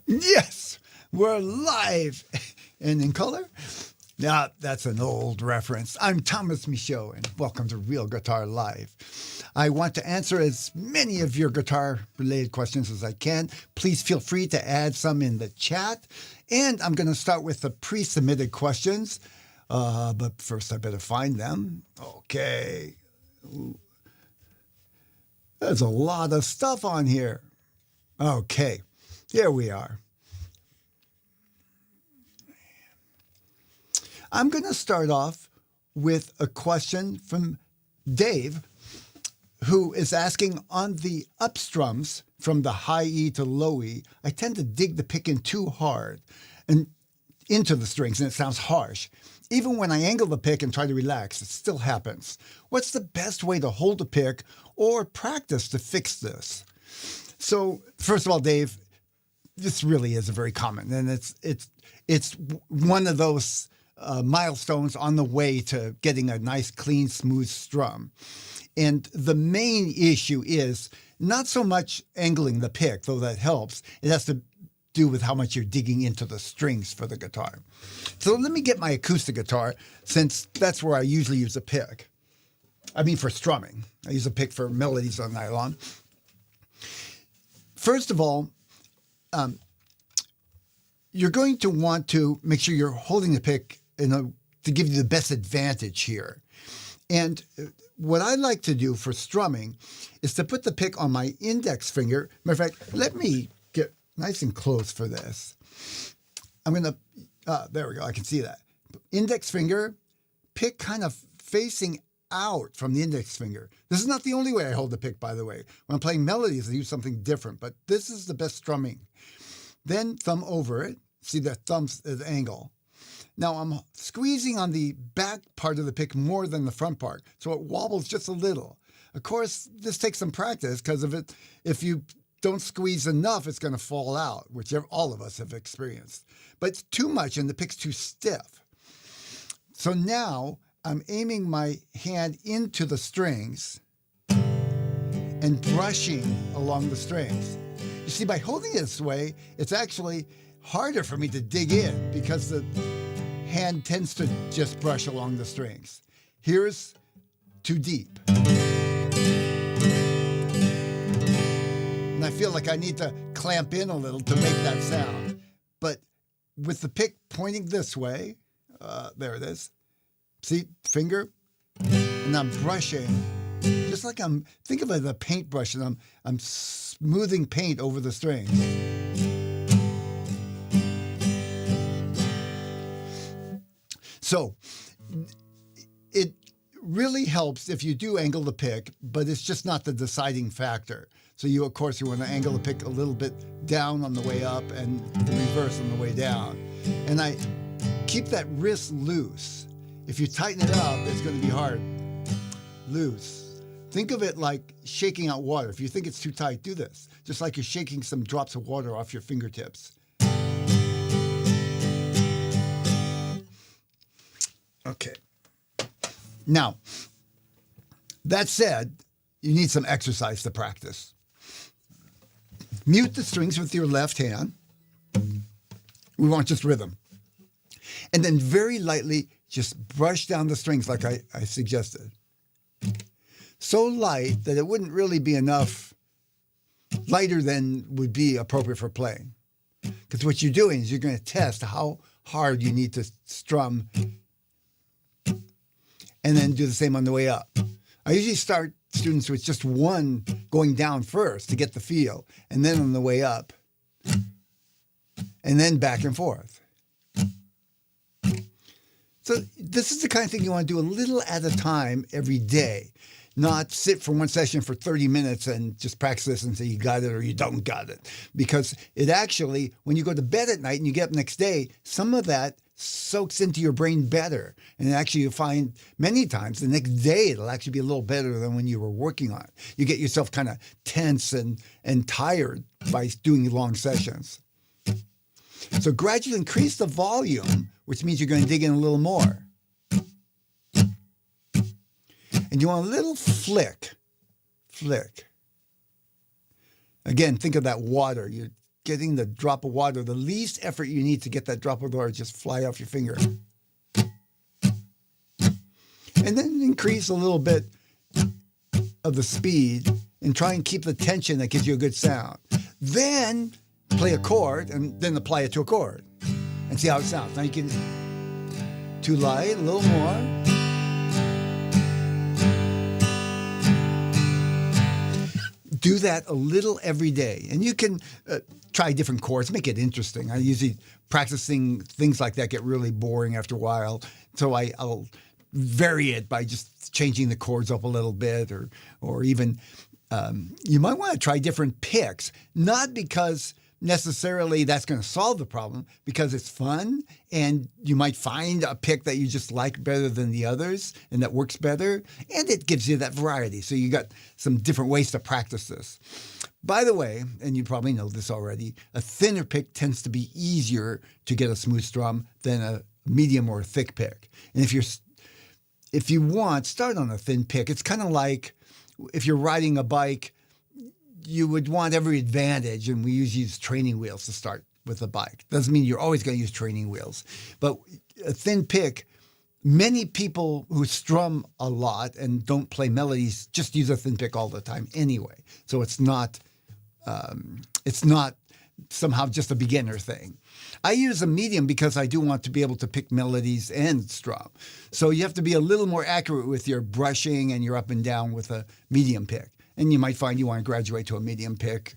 Yes, we're live and in color. Now, that's an old reference. I'm Thomas Michaud, and welcome to Real Guitar Live. I want to answer as many of your guitar-related questions as I can. Please feel free to add some in the chat. And I'm going to start with the pre-submitted questions. But first, I better find them. Okay. There's a lot of stuff on here. Okay, here we are. I'm going to start off with a question from Dave, who is asking, on the up strums from the high E to low E, I tend to dig the pick in too hard and into the strings, and it sounds harsh. Even when I angle the pick and try to relax, it still happens. What's the best way to hold the pick or practice to fix this? So, first of all, Dave, this really is a very common, and it's one of those milestones on the way to getting a nice, clean, smooth strum. And the main issue is not so much angling the pick, though that helps. It has to do with how much you're digging into the strings for the guitar. So let me get my acoustic guitar, since that's where I usually use a pick. I mean, for strumming. I use a pick for melodies on nylon. First of all, you're going to want to make sure you're holding the pick to give you the best advantage here. And what I like to do for strumming is to put the pick on my index finger. Matter of fact, let me get nice and close for this. I'm going to, there we go, I can see that. Index finger, pick kind of facing out from the index finger. This is not the only way I hold the pick, by the way. When I'm playing melodies, I use something different, but this is the best strumming. Then thumb over it. See that thumb's at the angle. Now I'm squeezing on the back part of the pick more than the front part, so it wobbles just a little. Of course, this takes some practice, because if you don't squeeze enough, it's going to fall out, which all of us have experienced. But it's too much and the pick's too stiff. So now I'm aiming my hand into the strings and brushing along the strings. You see, by holding it this way, it's actually harder for me to dig in, because the hand tends to just brush along the strings. Here's too deep. And I feel like I need to clamp in a little to make that sound. But with the pick pointing this way, there it is. See, finger, and I'm brushing, just like think of it as a paintbrush, and I'm smoothing paint over the strings. So it really helps if you do angle the pick, but it's just not the deciding factor. So of course, you want to angle the pick a little bit down on the way up and the reverse on the way down. And I keep that wrist loose. If you tighten it up, it's going to be hard. Loose. Think of it like shaking out water. If you think it's too tight, do this. Just like you're shaking some drops of water off your fingertips. Okay. Now, that said, you need some exercise to practice. Mute the strings with your left hand. We want just rhythm. And then very lightly, just brush down the strings like I suggested. So light that it wouldn't really be enough, lighter than would be appropriate for playing. Because what you're doing is you're going to test how hard you need to strum, and then do the same on the way up. I usually start students with just one going down first to get the feel, and then on the way up, and then back and forth. So this is the kind of thing you want to do a little at a time every day, not sit for one session for 30 minutes and just practice this and say you got it or you don't got it. Because it actually, when you go to bed at night and you get up next day, some of that soaks into your brain better. And actually you find many times the next day it'll actually be a little better than when you were working on it. You get yourself kind of tense and tired by doing long sessions. So gradually increase the volume, which means you're going to dig in a little more. And you want a little flick. Again, think of that water. You're getting the drop of water, the least effort you need to get that drop of water just fly off your finger. And then increase a little bit of the speed and try and keep the tension that gives you a good sound. Then play a chord and then apply it to a chord and see how it sounds. Now you can too light, a little more. Do that a little every day. And you can try different chords, make it interesting. I usually practicing things like that get really boring after a while. So I'll vary it by just changing the chords up a little bit, or even you might want to try different picks, not because necessarily that's going to solve the problem, because it's fun and you might find a pick that you just like better than the others and that works better, and it gives you that variety. So you got some different ways to practice this. By the way, and you probably know this already, a thinner pick tends to be easier to get a smooth strum than a medium or a thick pick. And if you want, start on a thin pick. It's kind of like if you're riding a bike, you would want every advantage, and we usually use training wheels to start with a bike. Doesn't mean you're always going to use training wheels. But a thin pick, many people who strum a lot and don't play melodies just use a thin pick all the time anyway. So it's not somehow just a beginner thing. I use a medium because I do want to be able to pick melodies and strum. So you have to be a little more accurate with your brushing and your up and down with a medium pick. And you might find you want to graduate to a medium pick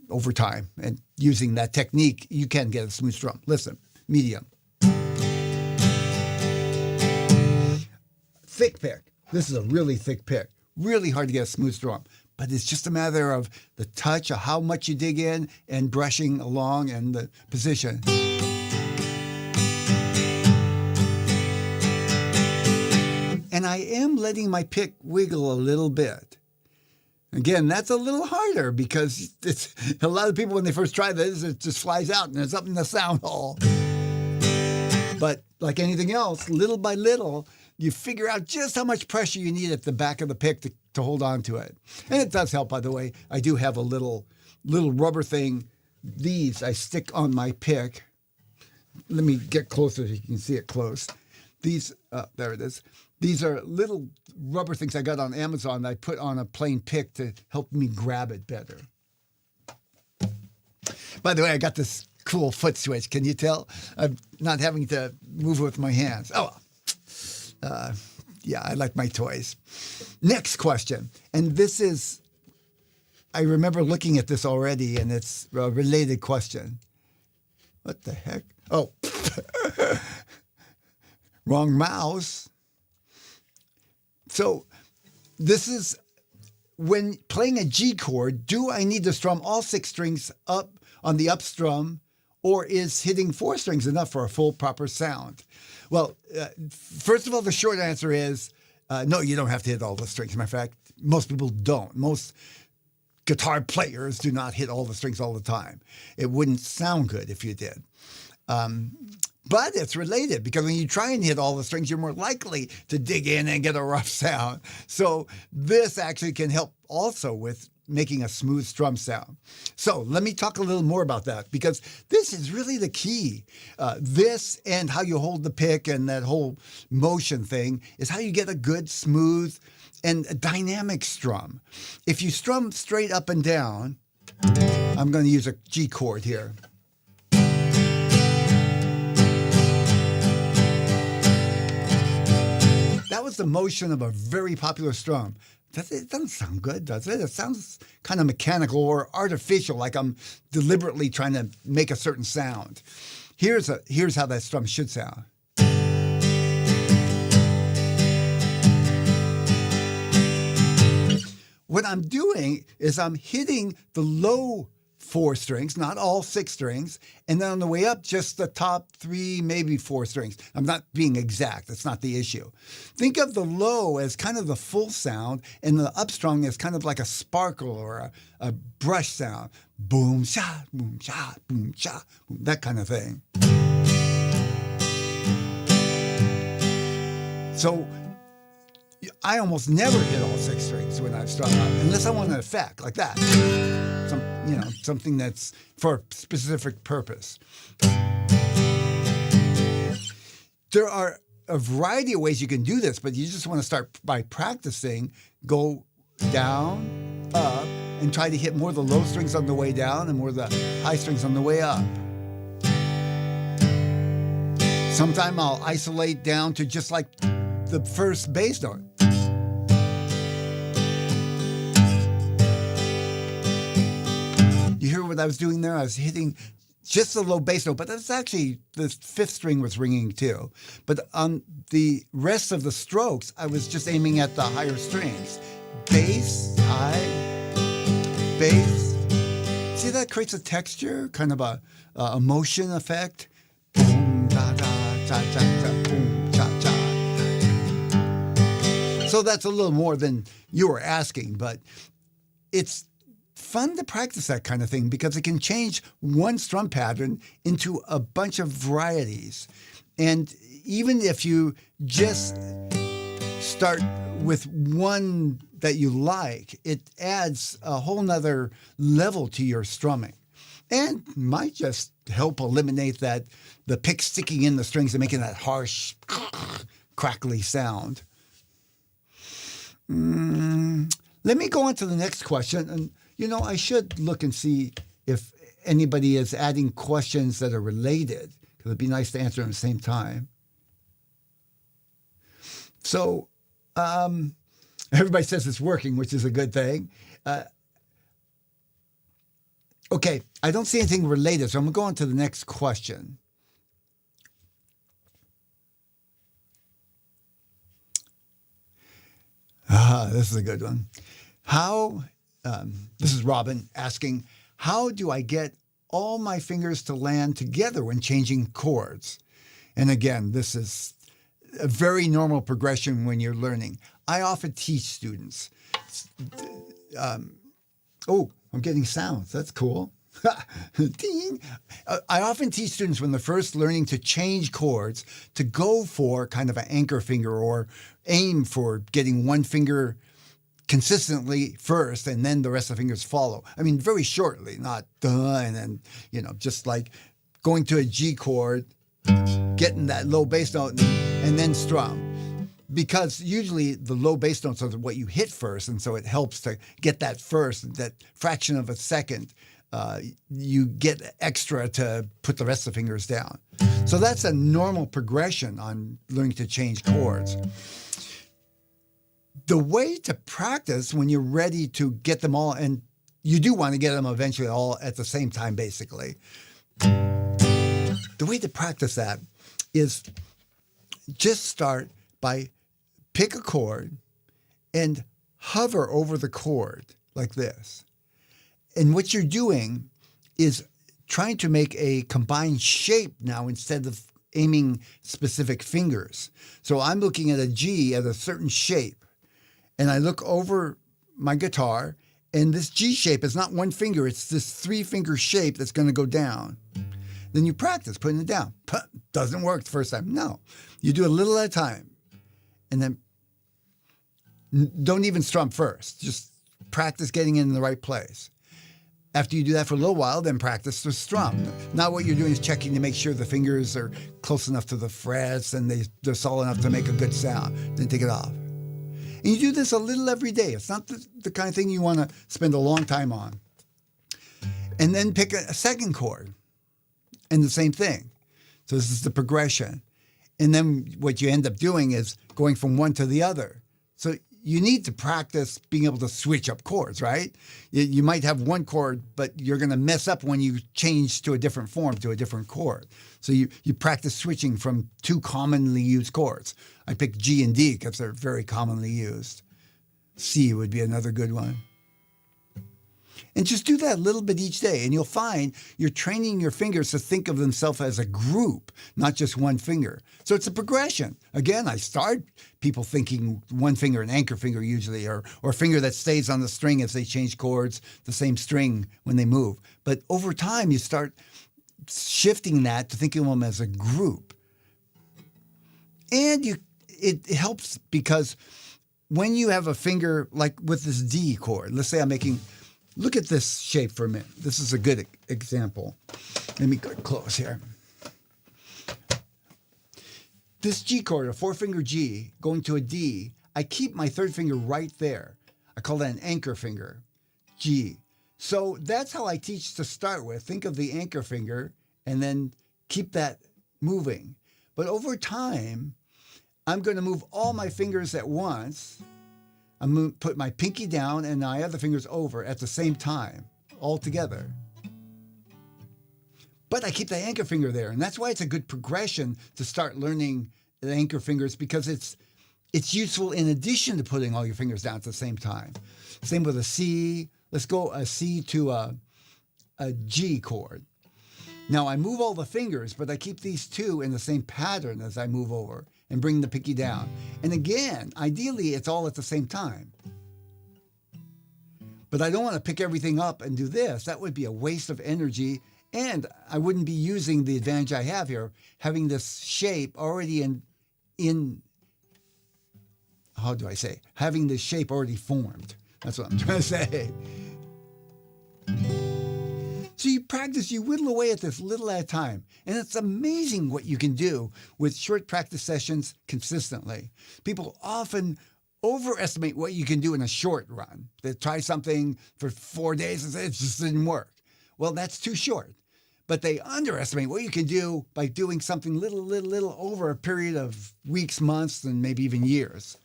over time. And using that technique, you can get a smooth strum. Listen, medium. Thick pick. This is a really thick pick. Really hard to get a smooth strum. But it's just a matter of the touch, of how much you dig in, and brushing along and the position. And I am letting my pick wiggle a little bit. Again, that's a little harder because it's a lot of people, when they first try this, it just flies out and it's up in the sound hole. But like anything else, little by little, you figure out just how much pressure you need at the back of the pick to hold on to it. And it does help, by the way. I do have a little rubber thing. These I stick on my pick. Let me get closer so you can see it close. These, there it is. These are little rubber things I got on Amazon that I put on a plain pick to help me grab it better. By the way, I got this cool foot switch. Can you tell? I'm not having to move with my hands. Oh, yeah, I like my toys. Next question. And this is, I remember looking at this already, and it's a related question. What the heck? Oh, wrong mouse. So this is when playing a G chord, do I need to strum all 6 strings up on the up strum, or is hitting 4 strings enough for a full proper sound? Well, first of all, the short answer is no, you don't have to hit all the strings. Matter of fact, most people don't. Most guitar players do not hit all the strings all the time. It wouldn't sound good if you did. But it's related, because when you try and hit all the strings, you're more likely to dig in and get a rough sound. So this actually can help also with making a smooth strum sound. So let me talk a little more about that, because this is really the key. This and how you hold the pick and that whole motion thing is how you get a good, smooth, and a dynamic strum. If you strum straight up and down, I'm going to use a G chord here. That was the motion of a very popular strum. It doesn't sound good, does it? It sounds kind of mechanical or artificial, like I'm deliberately trying to make a certain sound. Here's how that strum should sound. What I'm doing is I'm hitting the low 4 strings, not all 6 strings, and then on the way up, just the top 3, maybe 4 strings. I'm not being exact. That's not the issue. Think of the low as kind of the full sound, and the up strum as kind of like a sparkle or a brush sound. Boom, sha, boom, sha, boom, sha, boom, that kind of thing. So I almost never hit all 6 strings when I strum up, unless I want an effect like that. something that's for a specific purpose. There are a variety of ways you can do this, but you just want to start by practicing. Go down, up, and try to hit more of the low strings on the way down and more of the high strings on the way up. Sometimes I'll isolate down to just like the first bass note. You hear what I was doing there? I was hitting just the low bass note, but that's actually, the fifth string was ringing too. But on the rest of the strokes, I was just aiming at the higher strings. Bass, high, bass. See, that creates a texture, kind of a motion effect. Boom, da, da, cha, cha, cha, boom, cha, cha. So that's a little more than you were asking, but it's fun to practice that kind of thing because it can change one strum pattern into a bunch of varieties. And even if you just start with one that you like, it adds a whole nother level to your strumming and might just help eliminate the pick sticking in the strings and making that harsh, crackly sound. Let me go on to the next question. And, I should look and see if anybody is adding questions that are related, because it'd be nice to answer them at the same time. So everybody says it's working, which is a good thing. Okay, I don't see anything related, so I'm going to go on to the next question. This is a good one. This is Robin asking, how do I get all my fingers to land together when changing chords? And again, this is a very normal progression when you're learning. I often teach students. I'm getting sounds. That's cool. Ding. I often teach students when they're first learning to change chords to go for kind of an anchor finger or aim for getting one finger consistently first and then the rest of the fingers follow. I mean, very shortly, not and then, just like going to a G chord, getting that low bass note and then strum. Because usually the low bass notes are what you hit first, and so it helps to get that first, that fraction of a second. You get extra to put the rest of the fingers down. So that's a normal progression on learning to change chords. The way to practice when you're ready to get them all, and you do want to get them eventually all at the same time, basically. The way to practice that is just start by pick a chord and hover over the chord like this. And what you're doing is trying to make a combined shape now instead of aiming specific fingers. So I'm looking at a G at a certain shape, and I look over my guitar, and this G shape is not one finger. It's this three-finger shape that's going to go down. Then you practice putting it down. Doesn't work the first time. No. You do a little at a time. And then don't even strum first. Just practice getting in the right place. After you do that for a little while, then practice the strum. Now what you're doing is checking to make sure the fingers are close enough to the frets and they're solid enough to make a good sound. Then take it off. And you do this a little every day. It's not the kind of thing you want to spend a long time on. And then pick a second chord. And the same thing. So this is the progression. And then what you end up doing is going from one to the other. So you need to practice being able to switch up chords, right? You might have one chord, but you're going to mess up when you change to a different form, to a different chord. So you practice switching from two commonly used chords. I picked G and D because they're very commonly used. C would be another good one. And just do that a little bit each day, and you'll find you're training your fingers to think of themselves as a group, not just one finger. So it's a progression. Again, I start people thinking one finger, an anchor finger usually, or a finger that stays on the string as they change chords, the same string when they move. But over time, you start shifting that to thinking of them as a group. And it helps because when you have a finger, like with this D chord, let's say I'm making Look at this shape for a minute. This is a good example. Let me go close here. This G chord, a 4-finger G, going to a D, I keep my third finger right there. I call that an anchor finger, G. So that's how I teach to start with. Think of the anchor finger and then keep that moving. But over time, I'm going to move all my fingers at once. I'm going to put my pinky down and my other fingers over at the same time, all together. But I keep the anchor finger there, and that's why it's a good progression to start learning the anchor fingers, because it's useful in addition to putting all your fingers down at the same time. Same with a C. Let's go a C to a G chord. Now I move all the fingers, but I keep these two in the same pattern as I move over and bring the pinky down. And again, ideally, it's all at the same time. But I don't want to pick everything up and do this. That would be a waste of energy. And I wouldn't be using the advantage I have here, having this shape already in how do I say? Having this shape already formed. That's what I'm trying to say. So you practice, you whittle away at this little at a time. And it's amazing what you can do with short practice sessions consistently. People often overestimate what you can do in a short run. They try something for 4 days and say it just didn't work. Well, that's too short. But they underestimate what you can do by doing something little over a period of weeks, months, and maybe even years.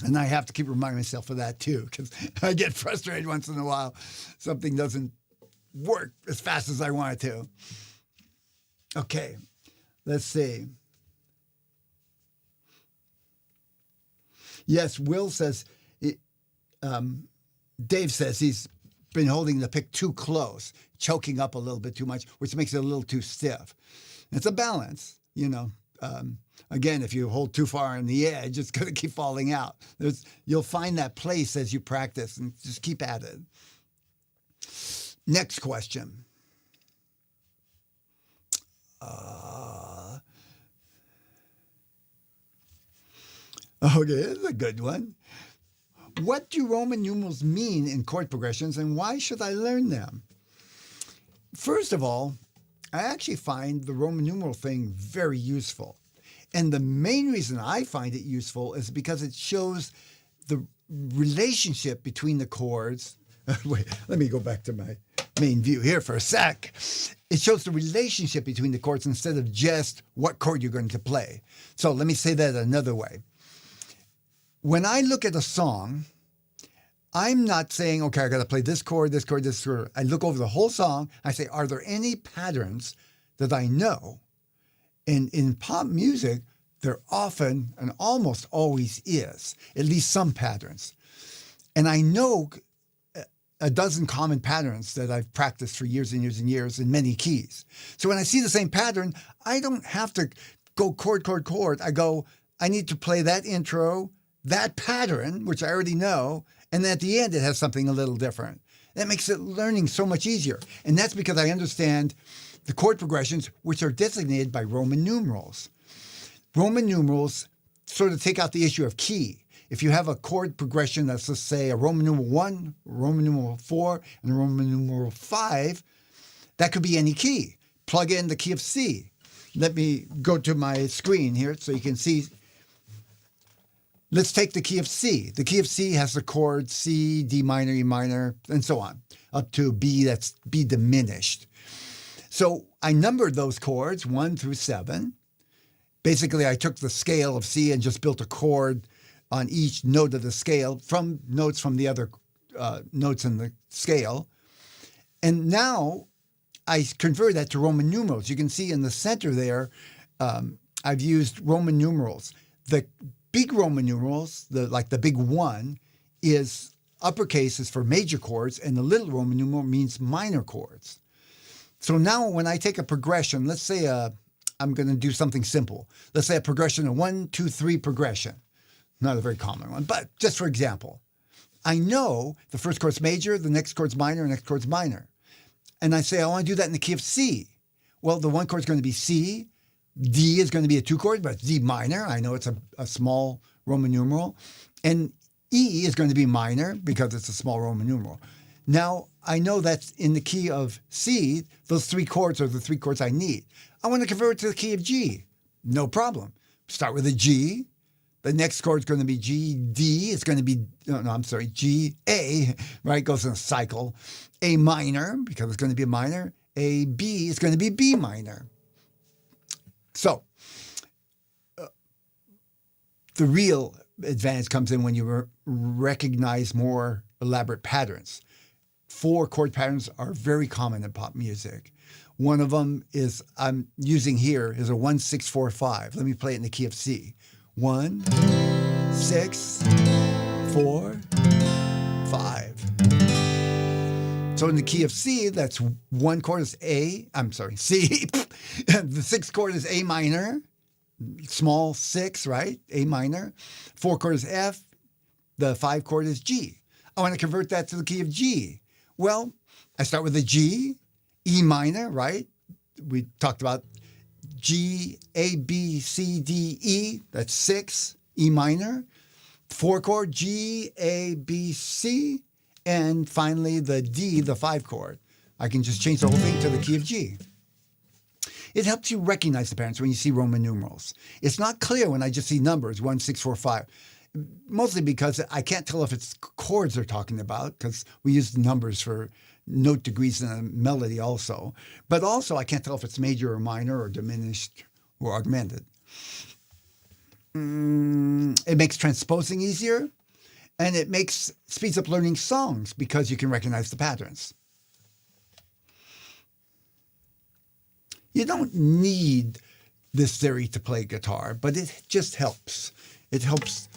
And I have to keep reminding myself of that too, because I get frustrated once in a while. Something doesn't work as fast as I want it to. Okay, let's see. Yes, Will says, Dave says he's been holding the pick too close, choking up a little bit too much, which makes it a little too stiff. It's a balance, you know. Again, if you hold too far on the edge, it's going to keep falling out. You'll find that place as you practice, and just keep at it. Next question. Okay, this is a good one. What do Roman numerals mean in chord progressions, and why should I learn them? First of all, I actually find the Roman numeral thing very useful. And the main reason I find it useful is because it shows the relationship between the chords. Wait, let me go back to my main view here for a sec. It shows the relationship between the chords instead of just what chord you're going to play. So let me say that another way. When I look at a song, I'm not saying, okay, I got to play this chord, this chord, this chord. I look over the whole song. I say, are there any patterns that I know? And in pop music, there often and almost always is, at least some patterns. And I know a dozen common patterns that I've practiced for years and years and years in many keys. So when I see the same pattern, I don't have to go chord, chord, chord. I go, I need to play that intro, that pattern, which I already know, and then at the end it has something a little different. That makes it learning so much easier. And that's because I understand the chord progressions, which are designated by Roman numerals. Roman numerals sort of take out the issue of key. If you have a chord progression that's, let's say, a Roman numeral 1, a Roman numeral 4, and a Roman numeral 5, that could be any key. Plug in the key of C. Let me go to my screen here so you can see. Let's take the key of C. The key of C has the chord C, D minor, E minor, and so on, up to B, that's B diminished. So I numbered those chords 1 through 7. Basically, I took the scale of C and just built a chord on each note of the scale from notes from the other notes in the scale. And now I convert that to Roman numerals. You can see in the center there, I've used Roman numerals. The big Roman numerals, like the big 1, is uppercase is for major chords, and the little Roman numeral means minor chords. So now when I take a progression, let's say I'm going to do something simple. Let's say a progression, a 1, 2, 3 progression. Not a very common one, but just for example, I know the first chord's major, the next chord's minor, the next chord's minor. And I say, I want to do that in the key of C. Well, the one chord's going to be C. D is going to be a 2 chord, but it's D minor. I know it's a small Roman numeral. And E is going to be minor because it's a small Roman numeral. Now, I know that's in the key of C. Those 3 chords are the 3 chords I need. I want to convert it to the key of G. No problem. Start with a G. The next chord is going to be G, D. It's going to be, G, A, right? Goes in a cycle. A minor, because it's going to be a minor. A, B is going to be B minor. So, the real advantage comes in when you recognize more elaborate patterns. 4 chord patterns are very common in pop music. One of them is, I'm using here, is a 1-6-4-5. Let me play it in the key of C. 1, 6, 4, 5. So in the key of C, that's 1 chord is C. The 6th chord is A minor, small 6, right? A minor. 4 chord is F. The 5 chord is G. I want to convert that to the key of G. Well, I start with a G, E minor, right? We talked about G, A, B, C, D, E. That's 6, E minor. 4 chord, G, A, B, C. And finally, the D, the 5 chord. I can just change the whole thing to the key of G. It helps you recognize the patterns when you see Roman numerals. It's not clear when I just see numbers, 1, 6, 4, 5. Mostly because I can't tell if it's chords they're talking about, because we use numbers for note degrees in a melody also. But also I can't tell if it's major or minor or diminished or augmented. It makes transposing easier, and it speeds up learning songs because you can recognize the patterns. You don't need this theory to play guitar, but it just helps. It helps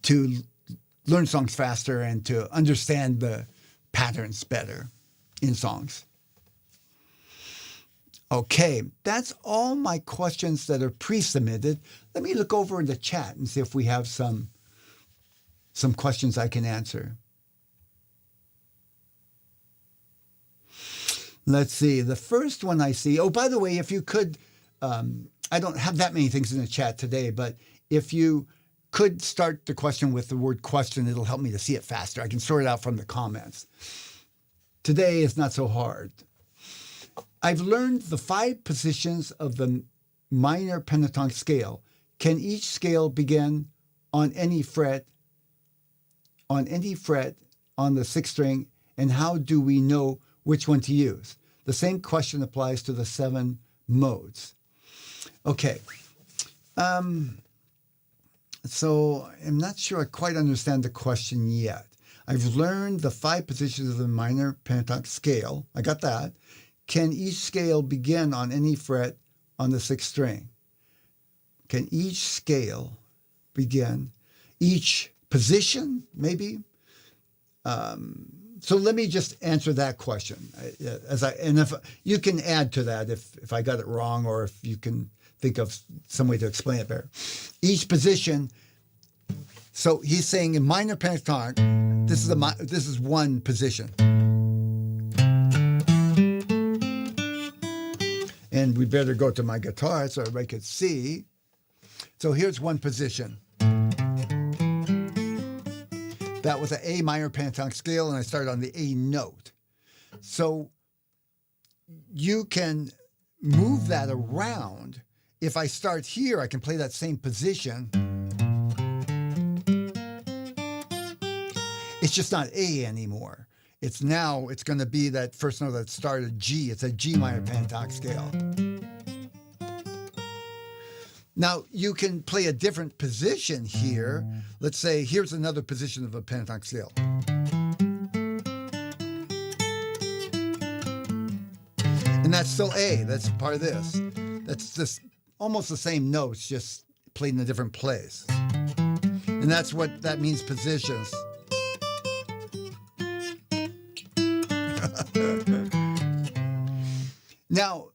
to learn songs faster and to understand the patterns better in songs. Okay, that's all my questions that are pre-submitted. Let me look over in the chat and see if we have some questions I can answer. Let's see. The first one I see. Oh, by the way, if you could, I don't have that many things in the chat today, but if you could start the question with the word question, it'll help me to see it faster. I can sort it out from the comments. Today is not so hard. I've learned the 5 positions of the minor pentatonic scale. Can each scale begin on any fret on the 6th string, and how do we know which one to use? The same question applies to the 7 modes. Okay. So I'm not sure I quite understand the question yet. I've learned the 5 positions of the minor pentatonic scale. I got that. Can each scale begin on any fret on the 6th string? Can each scale begin? Each position, maybe? So let me just answer that question. If you can add to that if I got it wrong, or if you can think of some way to explain it better. Each position. So he's saying in minor pentatonic, this is one position, and we better go to my guitar so everybody can see. So here's one position. That was an A minor pentatonic scale, and I started on the A note. So you can move that around. If I start here, I can play that same position. It's just not A anymore. It's going to be that first note that started G. It's a G minor pentatonic scale. Now, you can play a different position here. Let's say here's another position of a pentatonic scale. And that's still A. That's part of this. That's just almost the same notes, just played in a different place. And that's what that means, positions. Now,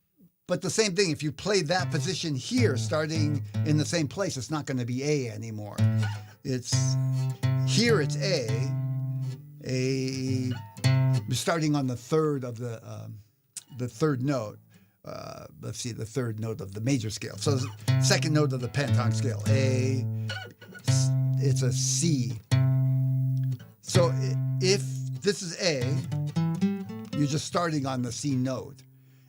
but the same thing, if you play that position here, starting in the same place, it's not going to be A anymore. Here it's A, starting on the third of the third note. Let's see, the third note of the major scale. So the second note of the pentatonic scale, A, it's a C. So if this is A, you're just starting on the C note.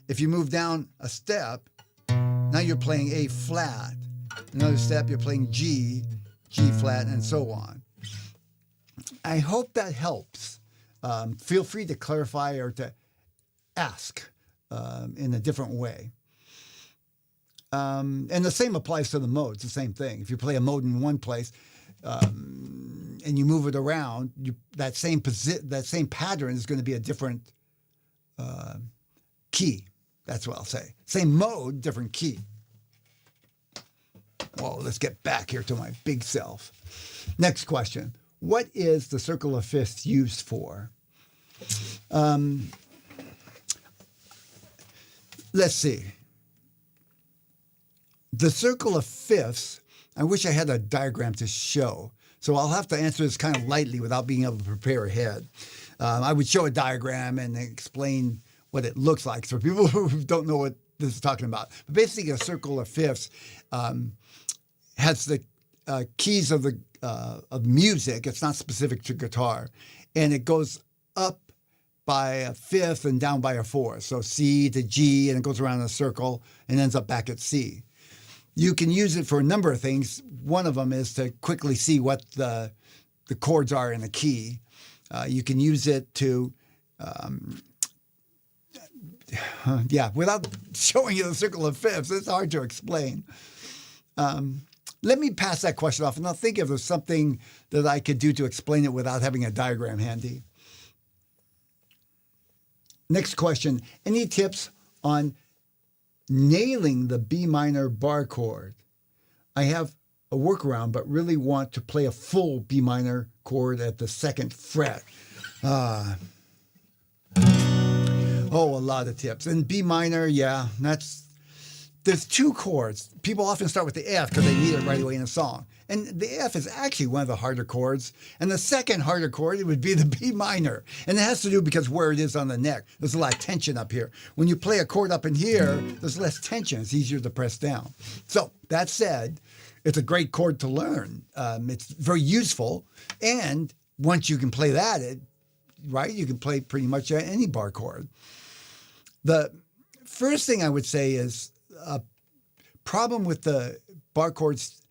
If you move down a step, now you're playing A flat. Another step, you're playing G, G flat, and so on. I hope that helps. Feel free to clarify or to ask in a different way. And the same applies to the modes, the same thing. If you play a mode in one place and you move it around, that same pattern is going to be a different key. That's what I'll say. Same mode, different key. Whoa, let's get back here to my big self. Next question. What is the circle of fifths used for? Let's see. The circle of fifths, I wish I had a diagram to show. So I'll have to answer this kind of lightly without being able to prepare ahead. I would show a diagram and explain what it looks like for people who don't know what this is talking about. But basically, a circle of fifths has the keys of music. It's not specific to guitar, and it goes up by a fifth and down by a fourth. So C to G, and it goes around in a circle and ends up back at C. You can use it for a number of things. One of them is to quickly see what the chords are in a key. You can use it to, without showing you the circle of fifths, it's hard to explain. Let me pass that question off, and I'll think if there's something that I could do to explain it without having a diagram handy. Next question. Any tips on nailing the B minor bar chord? I have a workaround, but really want to play a full B minor chord at the second fret. A lot of tips. And B minor, there's two chords. People often start with the F because they need it right away in a song. And the F is actually one of the harder chords. And the second harder chord, it would be the B minor. And it has to do because where it is on the neck. There's a lot of tension up here. When you play a chord up in here, there's less tension. It's easier to press down. So that said, it's a great chord to learn. It's very useful. And once you can play that, you can play pretty much any bar chord. The first thing I would say is a problem with the bar chords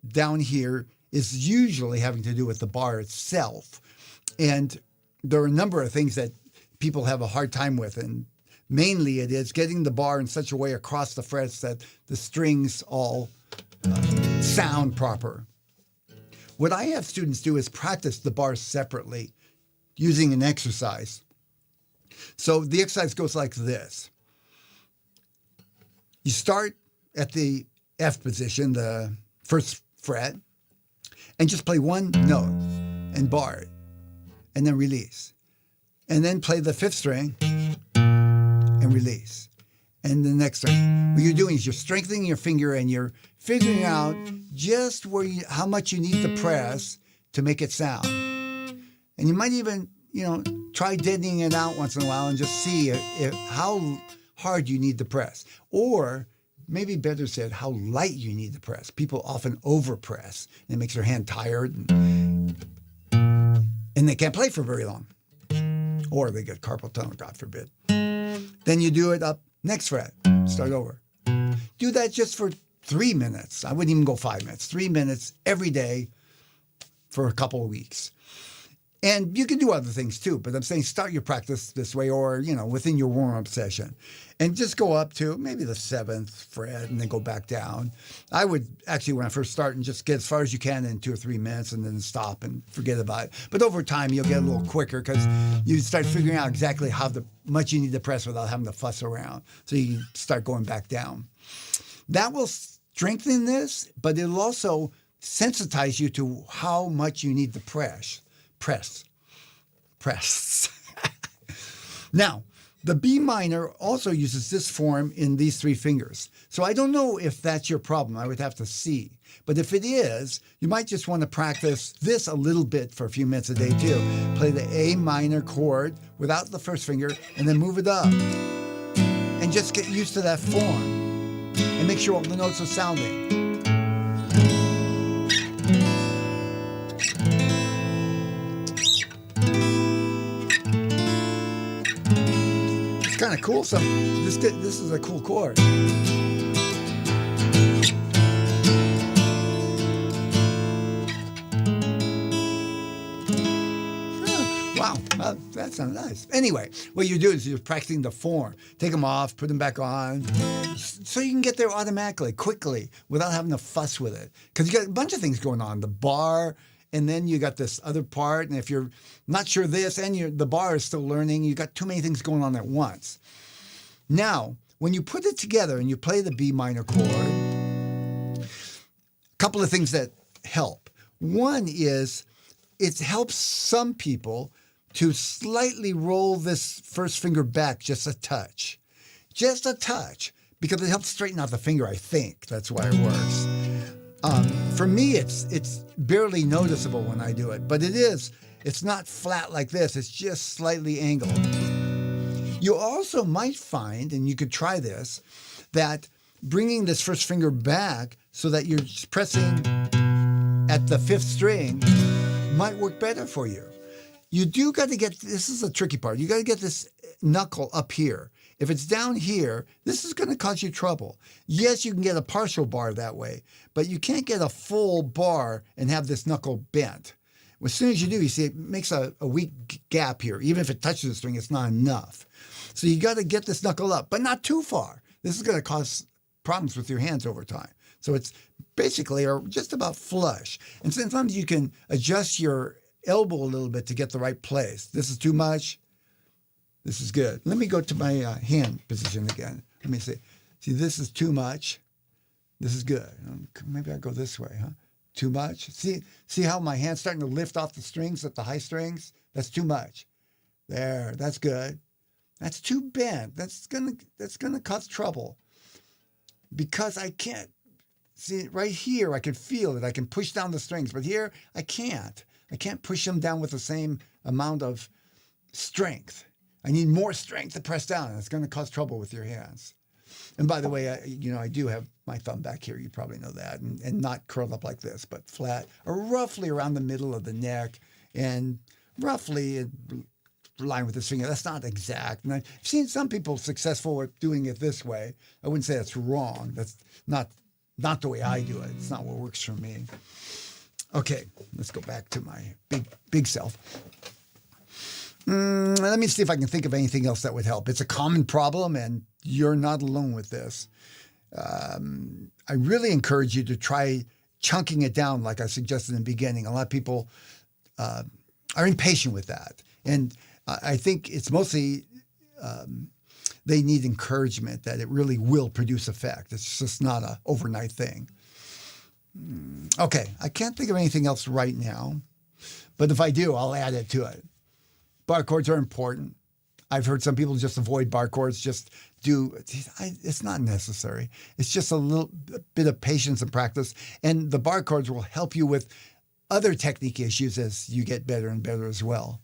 down here is usually having to do with the bar itself. And there are a number of things that people have a hard time with. And mainly it is getting the bar in such a way across the frets that the strings all sound proper. What I have students do is practice the bars separately using an exercise. So the exercise goes like this. You start at the F position, the first fret, and just play one note and bar it, and then release. And then play the fifth string and release. And the next string. What you're doing is you're strengthening your finger and you're figuring out just how much you need to press to make it sound. And you might even, try deadening it out once in a while and just see how hard you need to press. Or maybe better said, how light you need to press. People often overpress, and it makes their hand tired, and they can't play for very long. Or they get carpal tunnel, God forbid. Then you do it up next fret, start over. Do that just for 3 minutes. I wouldn't even go 5 minutes. 3 minutes every day for a couple of weeks. And you can do other things too, but I'm saying start your practice this way or, within your warm-up session. And just go up to maybe the 7th fret and then go back down. I would actually, when I first start, and just get as far as you can in 2 or 3 minutes and then stop and forget about it. But over time, you'll get a little quicker because you start figuring out exactly how much you need to press without having to fuss around. So you start going back down. That will strengthen this, but it'll also sensitize you to how much you need to press. Now, the B minor also uses this form in these 3 fingers. So I don't know if that's your problem. I would have to see. But if it is, you might just want to practice this a little bit for a few minutes a day too. Play the A minor chord without the first finger and then move it up. And just get used to that form. And make sure all the notes are sounding. kind of cool. This is a cool chord. Wow, that sounds nice. Anyway, what you do is you're practicing the form. Take them off, put them back on, so you can get there automatically, quickly, without having to fuss with it. Because you got a bunch of things going on. The bar, and then you got this other part. And if you're not sure this, and the bar is still learning, you got too many things going on at once. Now, when you put it together and you play the B minor chord, a couple of things that help. One is it helps some people to slightly roll this first finger back just a touch, because it helps straighten out the finger, I think. That's why it works. For me, it's barely noticeable when I do it, but it's not flat like this. It's just slightly angled. You also might find, and you could try this, that bringing this first finger back so that you're pressing at the fifth string might work better for you. You do got to get, this is the tricky part, you got to get this knuckle up here. If it's down here, this is going to cause you trouble. Yes, you can get a partial bar that way, but you can't get a full bar and have this knuckle bent. As soon as you do, you see it makes a weak gap here. Even if it touches the string, it's not enough. So you got to get this knuckle up, but not too far. This is going to cause problems with your hands over time. So it's basically just about flush. And sometimes you can adjust your elbow a little bit to get the right place. This is too much. This is good. Let me go to my hand position again. Let me see. See, this is too much. This is good. Maybe I go this way, huh? Too much. See how my hand's starting to lift off the strings at the high strings? That's too much. There, that's good. That's too bent. That's gonna cause trouble. Because I can't. See, right here, I can feel it. I can push down the strings, but here, I can't. I can't push them down with the same amount of strength. I need more strength to press down, and it's going to cause trouble with your hands. And by the way, I do have my thumb back here. You probably know that, and not curled up like this, but flat, or roughly around the middle of the neck, and roughly in line with this finger. That's not exact. And I've seen some people successful at doing it this way. I wouldn't say that's wrong. That's not the way I do it. It's not what works for me. Okay, let's go back to my big self. Let me see if I can think of anything else that would help. It's a common problem, and you're not alone with this. I really encourage you to try chunking it down like I suggested in the beginning. A lot of people are impatient with that. And I think it's mostly they need encouragement that it really will produce effect. It's just not an overnight thing. Okay, I can't think of anything else right now, but if I do, I'll add it to it. Bar chords are important. I've heard some people just avoid bar chords, it's not necessary. It's just a bit of patience and practice, and the bar chords will help you with other technique issues as you get better and better as well.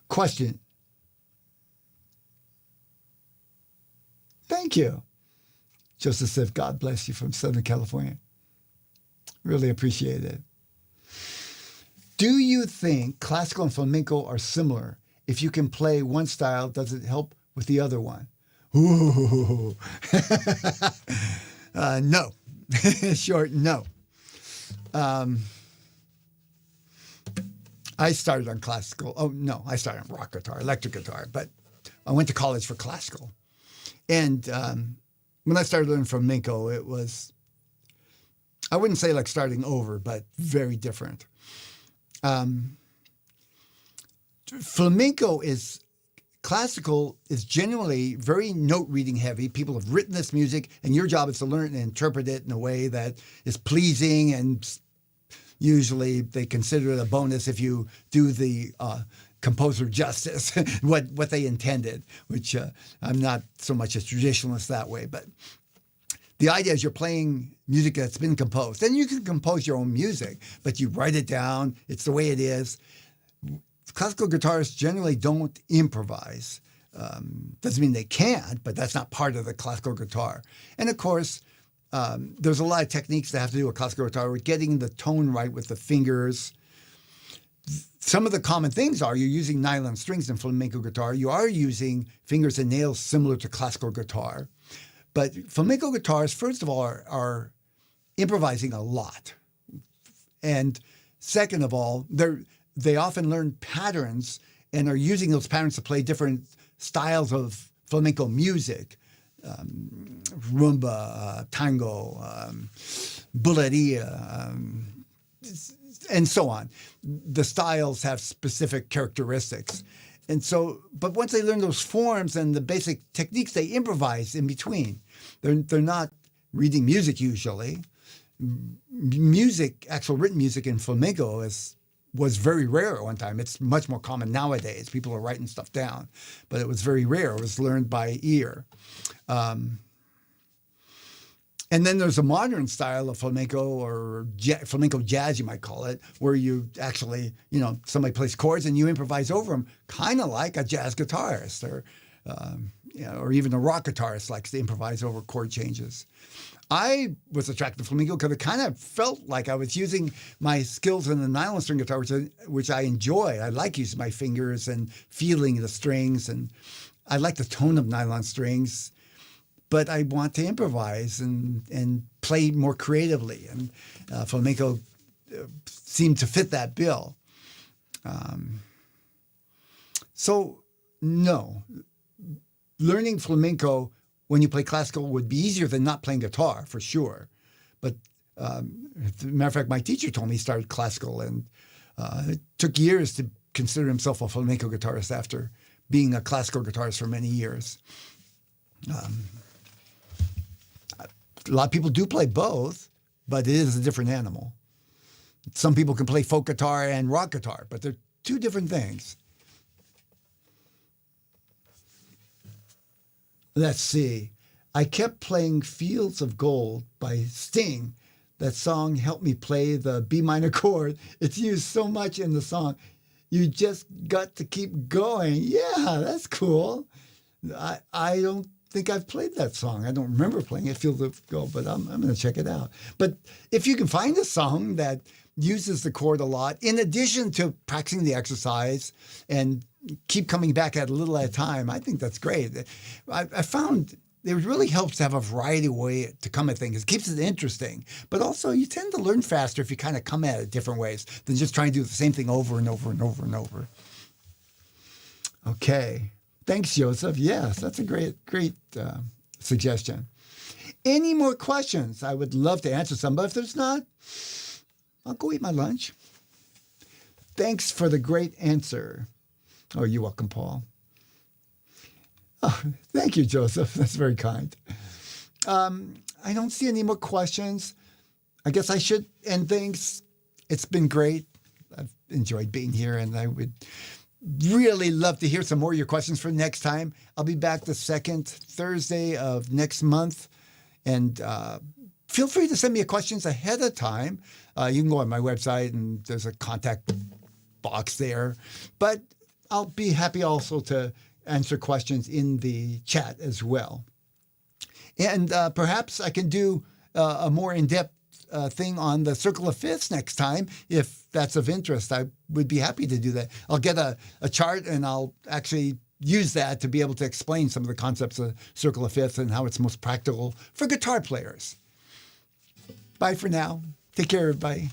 Question. Thank you. Joseph said, God bless you from Southern California. Really appreciate it. Do you think classical and flamenco are similar? If you can play one style, does it help with the other one? Ooh. No. Short, no. I started on classical. Oh, no, I started on rock guitar, electric guitar, but I went to college for classical. And when I started learning flamenco, it was, I wouldn't say like starting over, but very different. Flamenco classical is generally very note reading heavy. People have written this music, and your job is to learn and interpret it in a way that is pleasing, and usually they consider it a bonus if you do the composer justice, what they intended, which I'm not so much a traditionalist that way. But the idea is you're playing music that's been composed. And you can compose your own music, but you write it down. It's the way it is. Classical guitarists generally don't improvise. Doesn't mean they can't, but that's not part of the classical guitar. And of course, there's a lot of techniques that have to do with classical guitar. We're getting the tone right with the fingers. some of the common things are you're using nylon strings in flamenco guitar. You are using fingers and nails similar to classical guitar. But flamenco guitarists, first of all, are improvising a lot. And second of all, they often learn patterns and are using those patterns to play different styles of flamenco music, rumba, tango, bulería, and so on. The styles have specific characteristics. And so, but once they learn those forms and the basic techniques, they improvise in between. They're not reading music usually. Music, actual written music in flamenco was very rare at one time. It's much more common nowadays. People are writing stuff down, but it was very rare. It was learned by ear. And then there's a modern style of flamenco or flamenco jazz, you might call it, where you actually, somebody plays chords and you improvise over them, kind of like a jazz guitarist or even a rock guitarist likes to improvise over chord changes. I was attracted to flamenco because it kind of felt like I was using my skills in the nylon string guitar, which I enjoy. I like using my fingers and feeling the strings, and I like the tone of nylon strings. But I want to improvise and play more creatively, and flamenco seemed to fit that bill. So, no, learning flamenco when you play classical would be easier than not playing guitar, for sure. But as a matter of fact, my teacher told me he started classical, and it took years to consider himself a flamenco guitarist after being a classical guitarist for many years. A lot of people do play both, but it is a different animal. Some people can play folk guitar and rock guitar, but they're two different things. Let's see. I kept playing Fields of Gold by Sting. That song helped me play the B minor chord. It's used so much in the song. You just got to keep going. Yeah, that's cool. I don't think I've played that song. I don't remember playing it, Fields of Gold, but I'm going to check it out. But if you can find a song that uses the chord a lot, in addition to practicing the exercise and keep coming back at a little at a time, I think that's great. I found it really helps to have a variety of way to come at things. It keeps it interesting, but also you tend to learn faster if you kind of come at it different ways than just trying to do the same thing over and over and over and over. Okay. Thanks, Joseph. Yes, that's a great suggestion. Any more questions? I would love to answer some, but if there's not, I'll go eat my lunch. Thanks for the great answer. Oh, you're welcome, Paul. Oh, thank you, Joseph. That's very kind. I don't see any more questions. I guess I should end things. It's been great. I've enjoyed being here, and I would really love to hear some more of your questions for next time. I'll be back the second Thursday of next month. And feel free to send me your questions ahead of time. You can go on my website and there's a contact box there. But I'll be happy also to answer questions in the chat as well. And perhaps I can do a more in-depth thing on the circle of fifths next time. If that's of interest, I would be happy to do that. I'll get a chart and I'll actually use that to be able to explain some of the concepts of circle of fifths and how it's most practical for guitar players. Bye for now. Take care, everybody.